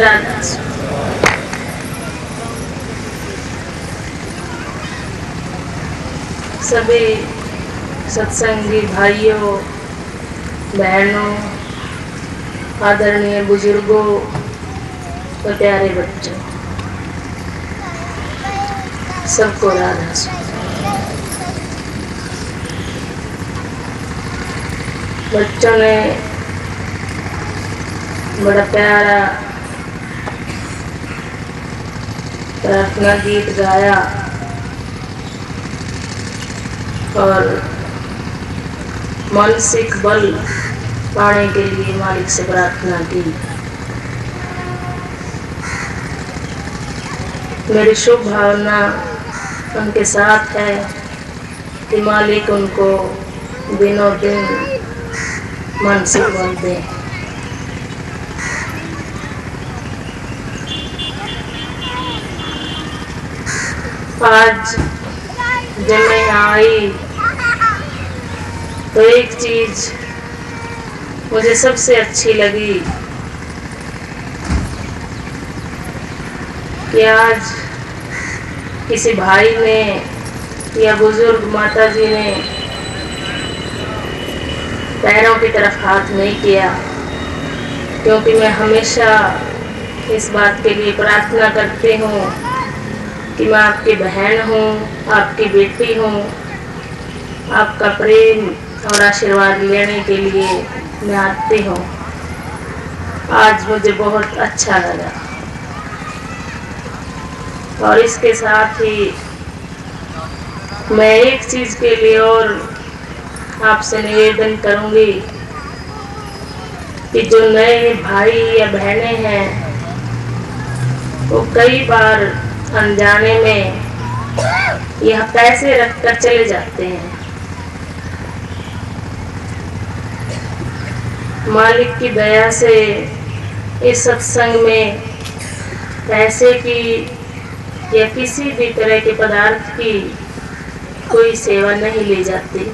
राधा। सभी सत्संगी भाइयों बहनों, आदरणीय बुजुर्गों और प्यारे बच्चों, सबको राधा। बच्चों ने बड़ा प्यारा प्रार्थना गीत गाया और मानसिक बल पाने के लिए मालिक से प्रार्थना की। मेरी शुभ भावना उनके साथ है कि मालिक उनको दिनों दिन मानसिक बल दे। आज जब मैं यहाँ आई तो एक चीज मुझे सबसे अच्छी लगी कि आज किसी भाई ने या बुजुर्ग माता जी ने पैरों की तरफ हाथ नहीं किया, क्योंकि मैं हमेशा इस बात के लिए प्रार्थना करती हूँ कि मैं आपकी बहन हूँ, आपकी बेटी हूँ, आपका प्रेम और आशीर्वाद लेने के लिए मैं आती हूँ। आज मुझे बहुत अच्छा लगा और इसके साथ ही मैं एक चीज के लिए और आपसे निवेदन करूंगी कि जो नए भाई या बहनें हैं वो कई बार अनजाने में यह पैसे रखकर चले जाते हैं। मालिक की दया से इस सत्संग में पैसे की या किसी भी तरह के पदार्थ की कोई सेवा नहीं ली जाती।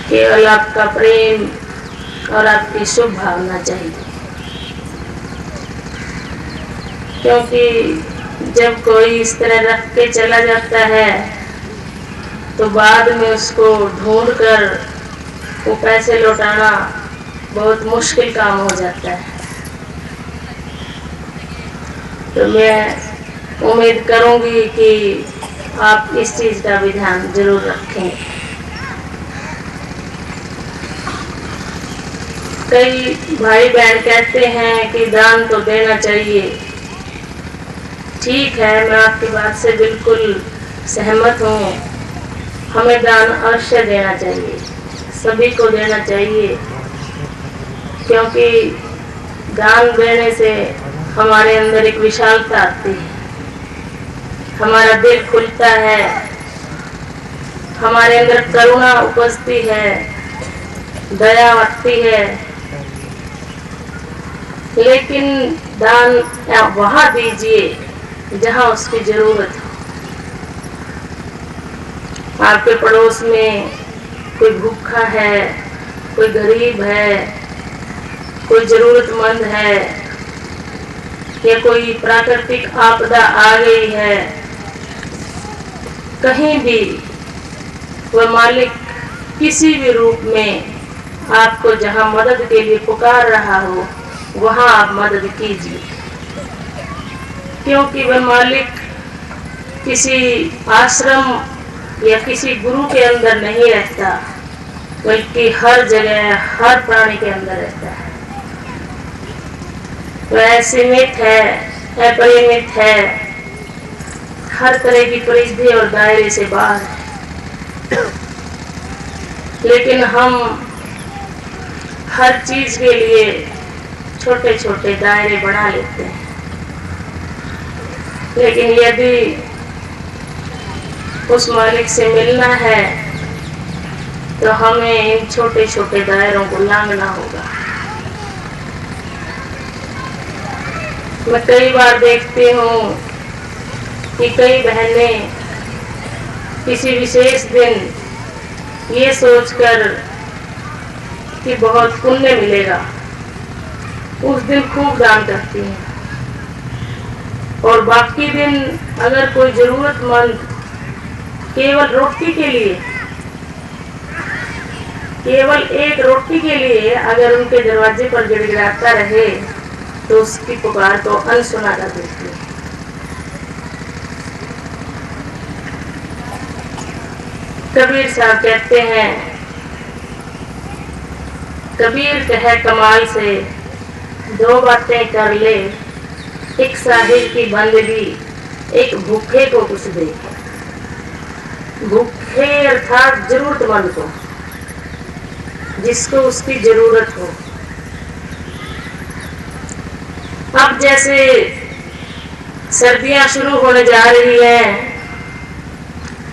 केवल आपका प्रेम और आपकी शुभ भावना चाहिए, क्योंकि जब कोई इस तरह रख के चला जाता है तो बाद में उसको ढूंढकर वो पैसे लौटाना बहुत मुश्किल काम हो जाता है। तो मैं उम्मीद करूंगी कि आप इस चीज का भी ध्यान जरूर रखें। कई भाई बहन कहते हैं कि दान तो देना चाहिए। ठीक है, मैं आपकी बात से बिल्कुल सहमत हूँ। हमें दान अवश्य देना चाहिए, सभी को देना चाहिए, क्योंकि दान देने से हमारे अंदर एक विशालता आती है, हमारा दिल खुलता है, हमारे अंदर करुणा उपजती है, दया आती है। लेकिन दान आप वहाँ दीजिए जहाँ उसकी जरूरत हो। आपके पड़ोस में कोई भूखा है, कोई गरीब है, कोई जरूरतमंद है या कोई प्राकृतिक आपदा आ गई है, कहीं भी वह मालिक किसी भी रूप में आपको जहाँ मदद के लिए पुकार रहा हो वहाँ आप मदद कीजिए, क्योंकि वह मालिक किसी आश्रम या किसी गुरु के अंदर नहीं रहता, बल्कि हर जगह हर प्राणी के अंदर रहता है। वह सीमित है, अपरिमित है, हर तरह की परिधि और दायरे से बाहर है। लेकिन हम हर चीज के लिए छोटे छोटे दायरे बना लेते हैं। लेकिन यदि उस मालिक से मिलना है तो हमें इन छोटे छोटे दायरों को लांघना होगा। मैं कई बार देखती हूँ कि कई बहनें किसी विशेष दिन ये सोचकर कि बहुत पुण्य मिलेगा, उस दिन खूब दान करती हैं। और बाकी दिन अगर कोई जरूरतमंद केवल रोटी के लिए, केवल एक रोटी के लिए अगर उनके दरवाजे पर गिड़गिड़ाता रहे तो उसकी पुकार को अनसुना कर देती है। कबीर साहब कहते हैं, कबीर कहे कमाल से दो बातें कर ले, एक साहिल की बंदगी, एक भूखे को कुछ दे। भूखे अर्थात जरूरतमंद को, जिसको उसकी जरूरत हो। अब जैसे सर्दियां शुरू होने जा रही हैं,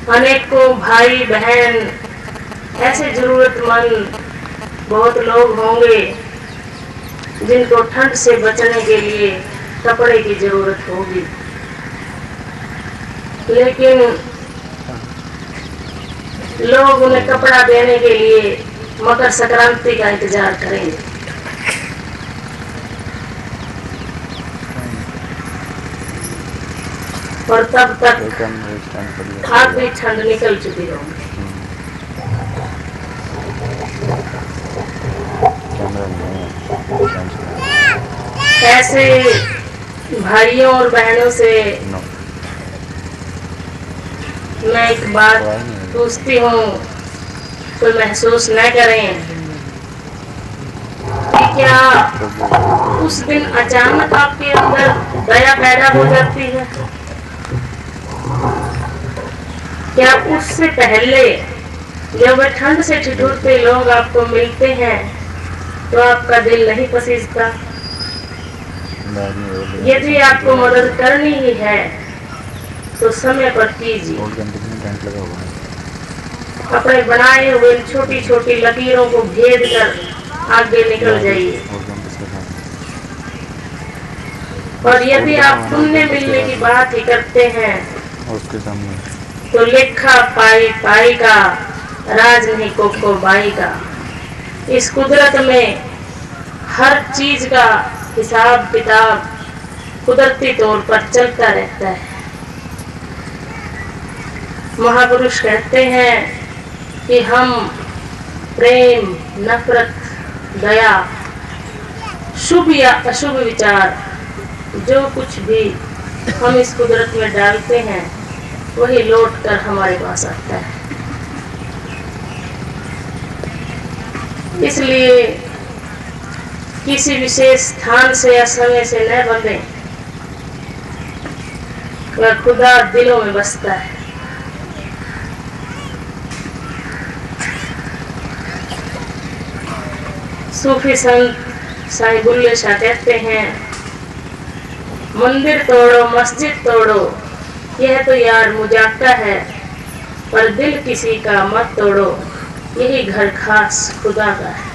अनेकों भाई बहन ऐसे जरूरतमंद बहुत लोग होंगे जिनको ठंड से बचने के लिए कपड़े की जरूरत होगी, लेकिन लोग उन्हें कपड़ा देने के लिए मकर संक्रांति का इंतजार करेंगे। और तब तक आखिरी ठंड निकल चुकी होगी। ऐसे भाइयों और बहनों से मैं एक बात पूछती हूँ, कोई महसूस न करें कि क्या उस दिन अचानक आपके अंदर दया पैदा हो जाती है? क्या उससे पहले जब वे ठंड से ठिठुरते लोग आपको मिलते हैं तो आपका दिल नहीं पसीजता? यदि आपको मदद करनी ही है तो समय पर कीजिए। अपने बनाए हुए छोटी छोटी लकीरों को भेद कर आगे निकल जाइए। और यदि आप पुण्य मिलने की बात ही करते हैं तो लेखा पाई पाई का राज नहीं कोको बाई का। इस कुदरत में हर चीज का हिसाब किताब कुदरती तौर पर चलता रहता है। महापुरुष कहते हैं कि हम प्रेम, नफरत, दया, शुभ या अशुभ विचार, जो कुछ भी हम इस कुदरत में डालते हैं वही लौट कर हमारे पास आता है। इसलिए किसी विशेष स्थान से या समय से न बंधे, वह खुदा दिलों में बसता है। सूफी संत साईं बुल्ले शाह कहते हैं, मंदिर तोड़ो मस्जिद तोड़ो यह तो यार मुजाक्का है, पर दिल किसी का मत तोड़ो यही घर खास खुदा का है।